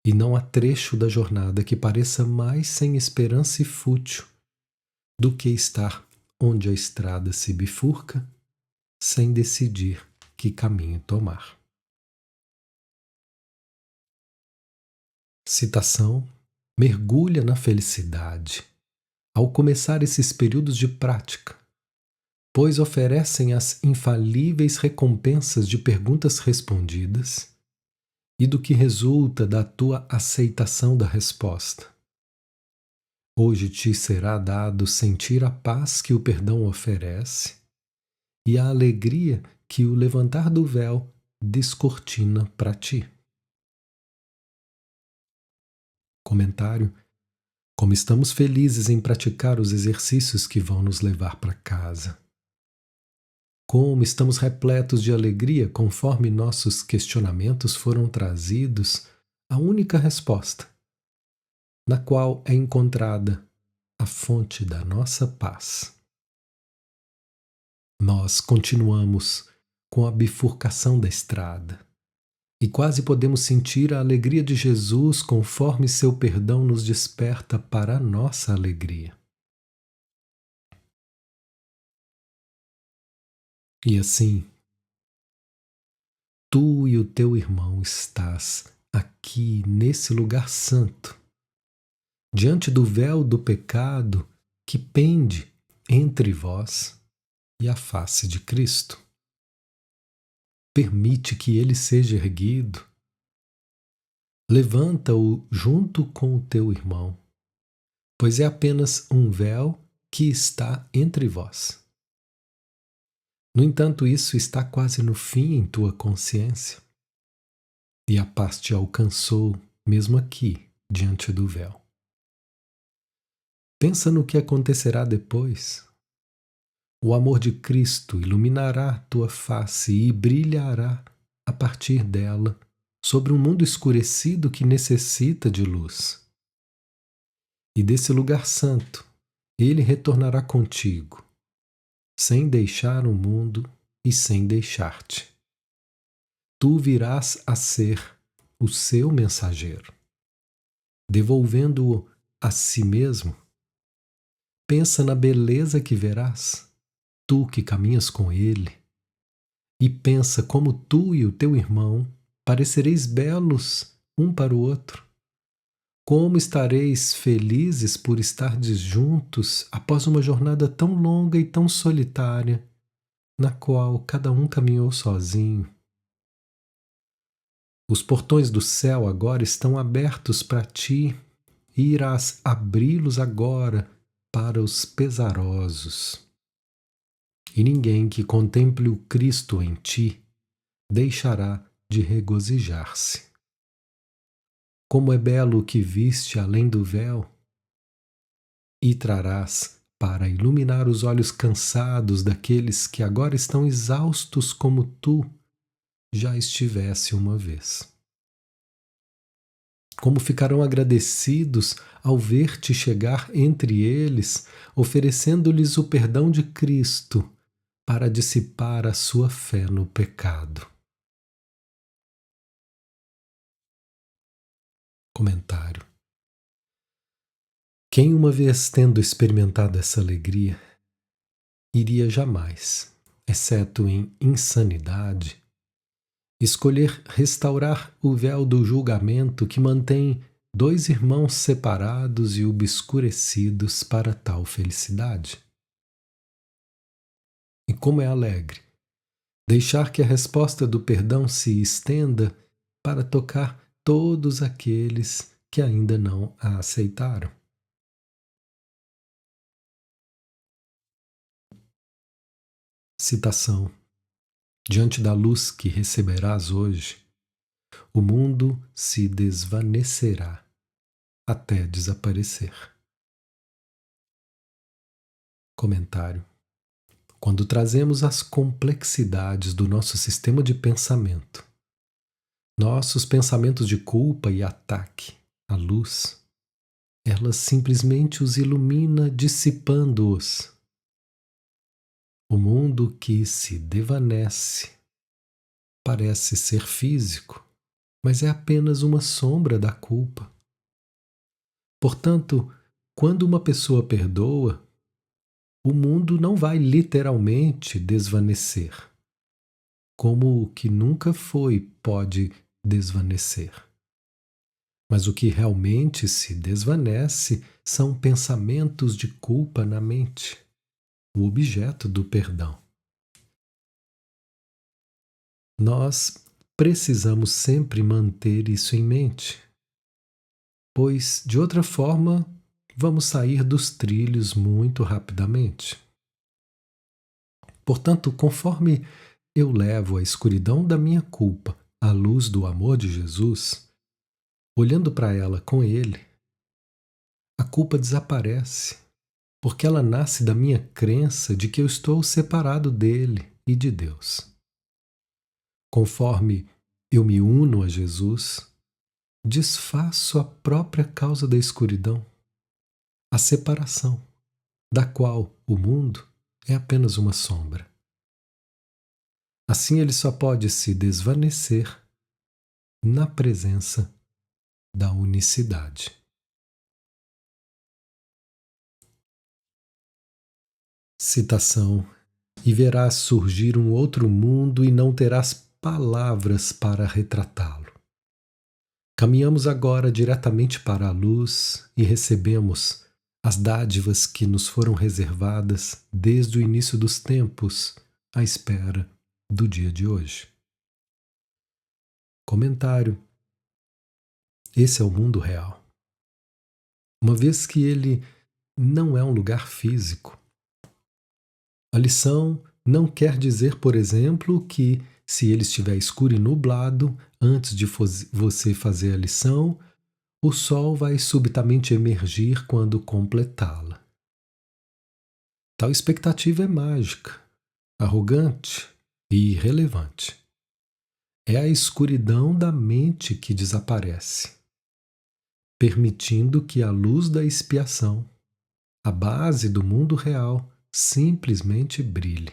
e não há trecho da jornada que pareça mais sem esperança e fútil do que estar onde a estrada se bifurca, sem decidir que caminho tomar. Citação: mergulha na felicidade ao começar esses períodos de prática, pois oferecem as infalíveis recompensas de perguntas respondidas e do que resulta da tua aceitação da resposta. Hoje te será dado sentir a paz que o perdão oferece e a alegria que o levantar do véu descortina para ti. Comentário: como estamos felizes em praticar os exercícios que vão nos levar para casa. Como estamos repletos de alegria conforme nossos questionamentos foram trazidos à única resposta, na qual é encontrada a fonte da nossa paz. Nós continuamos com a bifurcação da estrada e quase podemos sentir a alegria de Jesus conforme seu perdão nos desperta para a nossa alegria. E assim, tu e o teu irmão estás aqui nesse lugar santo, diante do véu do pecado que pende entre vós e a face de Cristo. Permite que ele seja erguido. Levanta-o junto com o teu irmão, pois é apenas um véu que está entre vós. No entanto, isso está quase no fim em tua consciência, e a paz te alcançou mesmo aqui, diante do véu. Pensa no que acontecerá depois. O amor de Cristo iluminará tua face e brilhará a partir dela sobre um mundo escurecido que necessita de luz. E desse lugar santo, ele retornará contigo, sem deixar o mundo e sem deixar-te. Tu virás a ser o seu mensageiro, devolvendo-o a si mesmo. Pensa na beleza que verás, tu que caminhas com ele, e pensa como tu e o teu irmão parecereis belos um para o outro. Como estareis felizes por estardes juntos após uma jornada tão longa e tão solitária, na qual cada um caminhou sozinho. Os portões do céu agora estão abertos para ti e irás abri-los agora para os pesarosos. E ninguém que contemple o Cristo em ti deixará de regozijar-se. Como é belo o que viste além do véu, e trarás para iluminar os olhos cansados daqueles que agora estão exaustos como tu já estivesse uma vez. Como ficarão agradecidos ao ver-te chegar entre eles, oferecendo-lhes o perdão de Cristo para dissipar a sua fé no pecado. Comentário. Quem, uma vez tendo experimentado essa alegria, iria jamais, exceto em insanidade, escolher restaurar o véu do julgamento que mantém dois irmãos separados e obscurecidos para tal felicidade? E como é alegre deixar que a resposta do perdão se estenda para tocar todos aqueles que ainda não a aceitaram. Citação. Diante da luz que receberás hoje, o mundo se desvanecerá até desaparecer. Comentário. Quando trazemos as complexidades do nosso sistema de pensamento, nossos pensamentos de culpa e ataque à luz, ela simplesmente os ilumina, dissipando-os. O mundo que se desvanece parece ser físico, mas é apenas uma sombra da culpa. Portanto, quando uma pessoa perdoa, o mundo não vai literalmente desvanecer, como o que nunca foi pode desvanecer. Mas o que realmente se desvanece são pensamentos de culpa na mente, o objeto do perdão. Nós precisamos sempre manter isso em mente, pois, de outra forma, vamos sair dos trilhos muito rapidamente. Portanto, conforme eu levo a escuridão da minha culpa à luz do amor de Jesus, olhando para ela com Ele, a culpa desaparece, porque ela nasce da minha crença de que eu estou separado dele e de Deus. Conforme eu me uno a Jesus, desfaço a própria causa da escuridão, a separação, da qual o mundo é apenas uma sombra. Assim ele só pode se desvanecer na presença da unicidade. Citação. E verás surgir um outro mundo e não terás palavras para retratá-lo. Caminhamos agora diretamente para a luz e recebemos as dádivas que nos foram reservadas desde o início dos tempos, à espera do dia de hoje. Comentário. Esse é o mundo real. Uma vez que ele não é um lugar físico, a lição não quer dizer, por exemplo, que se ele estiver escuro e nublado, antes de você fazer a lição, o sol vai subitamente emergir quando completá-la. Tal expectativa é mágica, arrogante e irrelevante. É a escuridão da mente que desaparece, permitindo que a luz da expiação, a base do mundo real, simplesmente brilhe.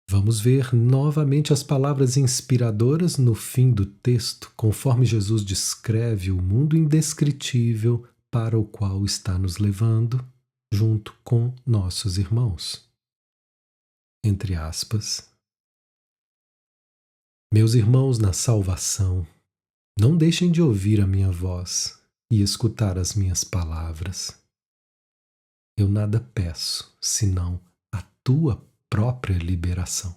Vamos ver novamente as palavras inspiradoras no fim do texto, conforme Jesus descreve o mundo indescritível para o qual está nos levando, junto com nossos irmãos. Entre aspas. Meus irmãos na salvação, não deixem de ouvir a minha voz e escutar as minhas palavras. Eu nada peço, senão a tua própria liberação.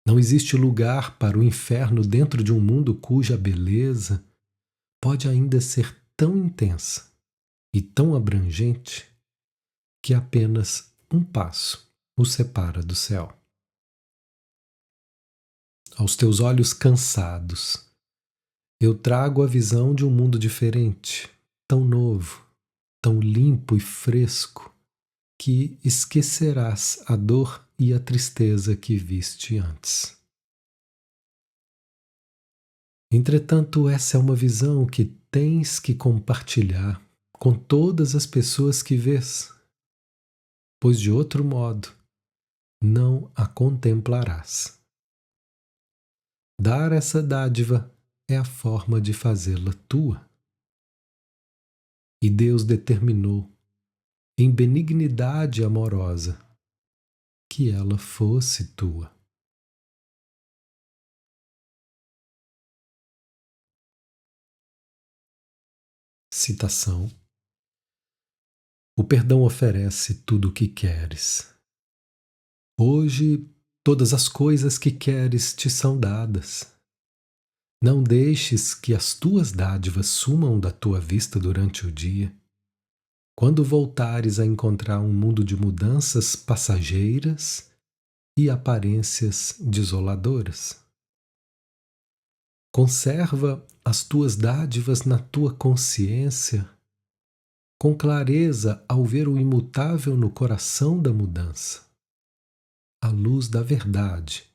Não existe lugar para o inferno dentro de um mundo cuja beleza pode ainda ser tão intensa e tão abrangente que apenas um passo o separa do céu. Aos teus olhos cansados, eu trago a visão de um mundo diferente, tão novo, tão limpo e fresco, que esquecerás a dor e a tristeza que viste antes. Entretanto, essa é uma visão que tens que compartilhar com todas as pessoas que vês, pois de outro modo não a contemplarás. Dar essa dádiva é a forma de fazê-la tua. E Deus determinou, em benignidade amorosa, que ela fosse tua. Citação: o perdão oferece tudo o que queres. Hoje, todas as coisas que queres te são dadas. Não deixes que as tuas dádivas sumam da tua vista durante o dia. Quando voltares a encontrar um mundo de mudanças passageiras e aparências desoladoras. Conserva as tuas dádivas na tua consciência, com clareza ao ver o imutável no coração da mudança, a luz da verdade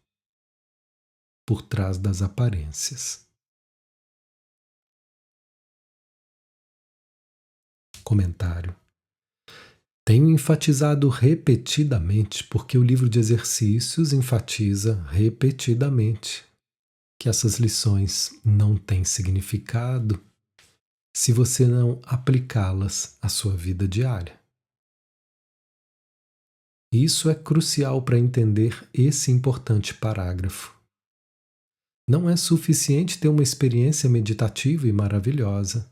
por trás das aparências. Comentário: tenho enfatizado repetidamente, porque o livro de exercícios enfatiza repetidamente que essas lições não têm significado se você não aplicá-las à sua vida diária. Isso é crucial para entender esse importante parágrafo. Não é suficiente ter uma experiência meditativa e maravilhosa,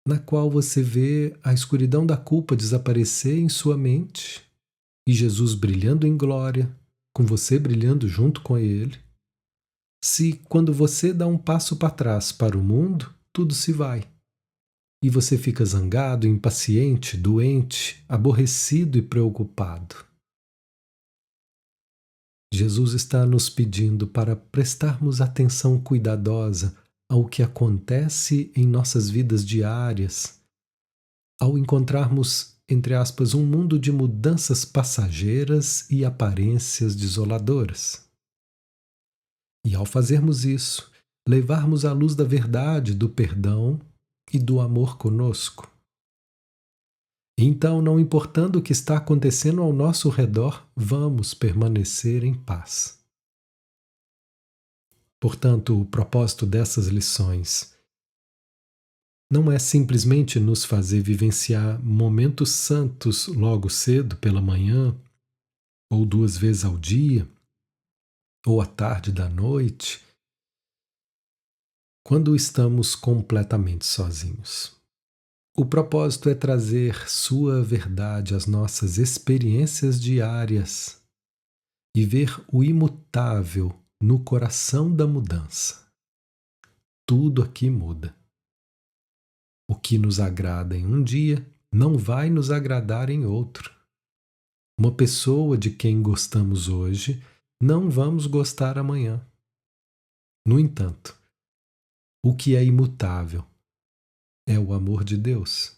na qual você vê a escuridão da culpa desaparecer em sua mente e Jesus brilhando em glória, com você brilhando junto com ele, se quando você dá um passo para trás para o mundo, tudo se vai. E você fica zangado, impaciente, doente, aborrecido e preocupado. Jesus está nos pedindo para prestarmos atenção cuidadosa ao que acontece em nossas vidas diárias, ao encontrarmos, entre aspas, um mundo de mudanças passageiras e aparências desoladoras. E ao fazermos isso, levarmos a luz da verdade, do perdão e do amor conosco. Então, não importando o que está acontecendo ao nosso redor, vamos permanecer em paz. Portanto, o propósito dessas lições não é simplesmente nos fazer vivenciar momentos santos logo cedo pela manhã, ou 2 vezes ao dia, ou à tarde da noite, quando estamos completamente sozinhos. O propósito é trazer sua verdade às nossas experiências diárias e ver o imutável no coração da mudança. Tudo aqui muda. O que nos agrada em um dia não vai nos agradar em outro. Uma pessoa de quem gostamos hoje não vamos gostar amanhã. No entanto, o que é imutável é o amor de Deus,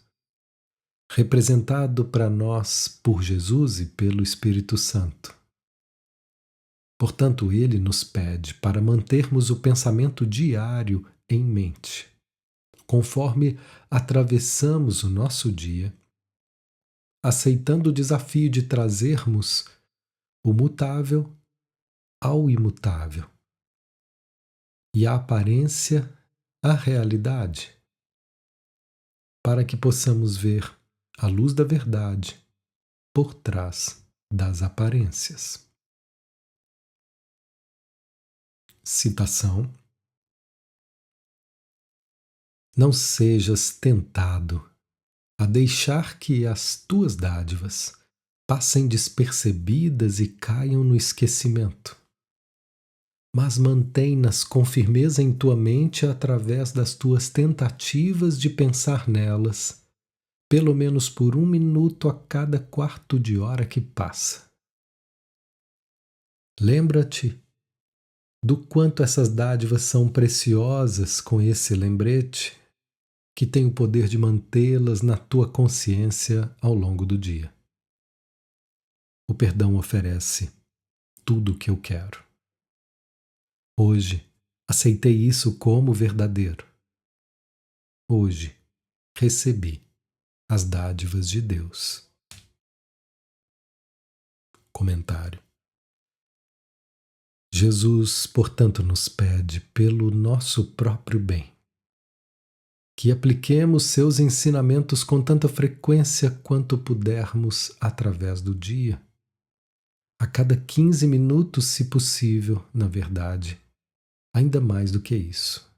representado para nós por Jesus e pelo Espírito Santo. Portanto, ele nos pede para mantermos o pensamento diário em mente, conforme atravessamos o nosso dia, aceitando o desafio de trazermos o mutável ao imutável e a aparência à realidade, para que possamos ver a luz da verdade por trás das aparências. Citação: não sejas tentado a deixar que as tuas dádivas passem despercebidas e caiam no esquecimento, mas mantém-nas com firmeza em tua mente através das tuas tentativas de pensar nelas, pelo menos por 1 minuto a cada quarto de hora que passa. Lembra-te do quanto essas dádivas são preciosas com esse lembrete, que tem o poder de mantê-las na tua consciência ao longo do dia. O perdão oferece tudo o que eu quero. Hoje, Aceitei isso como verdadeiro. Hoje, recebi as dádivas de Deus. Comentário. Jesus, portanto, nos pede, pelo nosso próprio bem, que apliquemos seus ensinamentos com tanta frequência quanto pudermos através do dia. A cada 15 minutos, se possível, na verdade, ainda mais do que isso.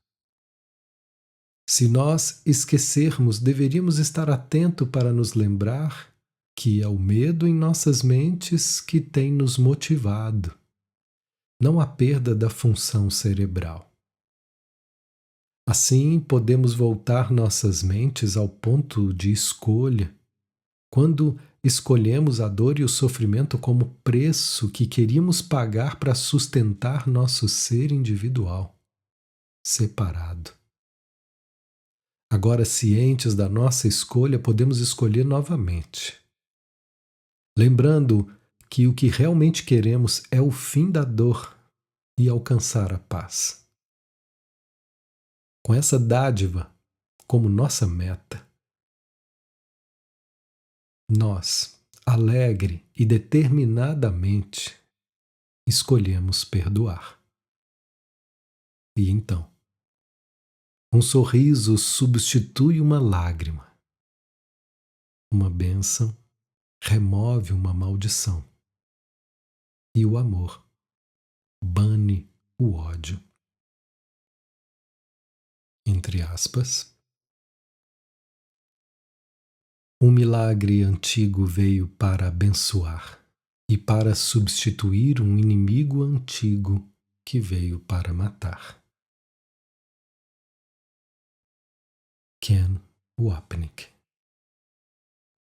Se nós esquecermos, deveríamos estar atento para nos lembrar que é o medo em nossas mentes que tem nos motivado, não a perda da função cerebral. Assim, podemos voltar nossas mentes ao ponto de escolha, quando escolhemos a dor e o sofrimento como preço que queríamos pagar para sustentar nosso ser individual, separado. Agora, cientes da nossa escolha, podemos escolher novamente. Lembrando que o que realmente queremos é o fim da dor e alcançar a paz. Com essa dádiva como nossa meta, nós, alegre e determinadamente, escolhemos perdoar. E então, um sorriso substitui uma lágrima. Uma bênção remove uma maldição. E o amor bane o ódio. Entre aspas. Um milagre antigo veio para abençoar e para substituir um inimigo antigo que veio para matar. Ken Wapnick.